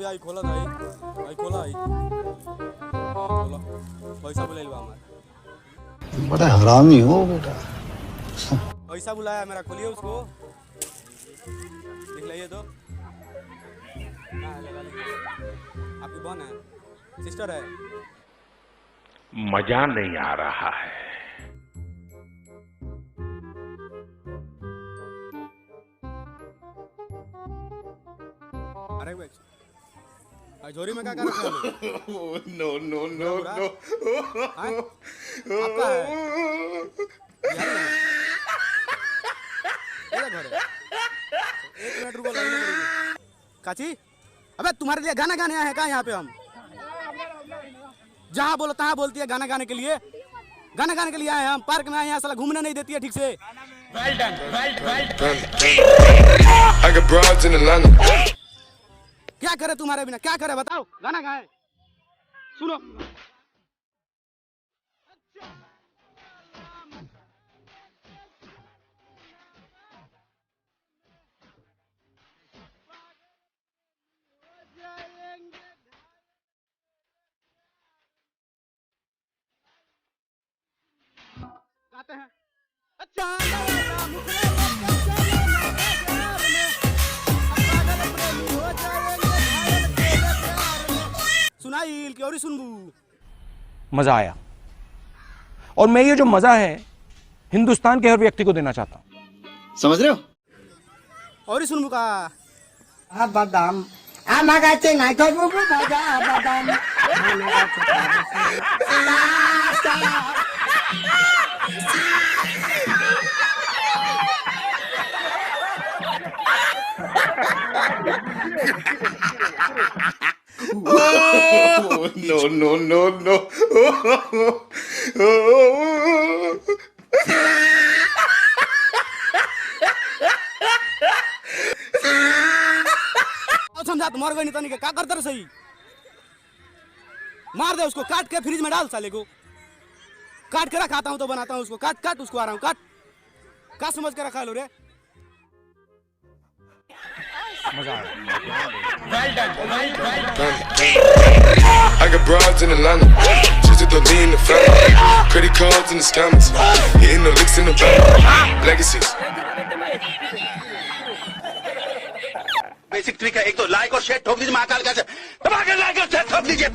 आई खोला भाई खोला आई खोला पैसा बुलाइल बा हमार बड़ा हरामी हो बेटा। पैसा बुलाया मेरा, खोलिए उसको, देख लाइए तो। हाँ लगा लीजिए। आपकी बहन है, सिस्टर है। मजा नहीं आ रहा है। अरे झोरी में क्या कर रखा है? नो नो नो नो आपका है घर है। 1 मिनट रुको, लगने पड़ेगी। काची, अबे तुम्हारे लिए गाना गाने आए हैं क्या यहाँ पे? हम जहाँ बोलो तहाँ बोलती है गाना गाने के लिए। गाना गाने के लिए आए हैं हम, पार्क में आए हैं, साला घूमने नहीं देती है ठीक से। क्या करे तुम्हारे बिना, क्या करे बताओ? गाना गाए, सुनो। गाते हैं। अच्छा सुनाई की और सुनबू। मजा आया, और मैं ये जो मजा है हिंदुस्तान के हर व्यक्ति को देना चाहता हूं। समझ रहे हो? और सुनबू का बादाम आमागाचे नाही तो बुबु मजा बादाम no no no no समझा तो मर गई नहीं तो नहीं, क्या करता सही? मार दे उसको, काट के फ्रिज में डाल साले को। काट के रखाता हूँ तो बनाता हूँ उसको, काट काट उसको, आ रहा हूँ काट। क्या समझ के रखा लो रे? मजा आया। I got broads in Atlanta, just to lean in the family. Credit cards and the scammers, hitting the licks in the back. Legacies. Basic trick है, एक तो लाइक और शेयर ठोक दीजिए, महाकाल का दबा के लाइक और शेयर ठोक दीजिए।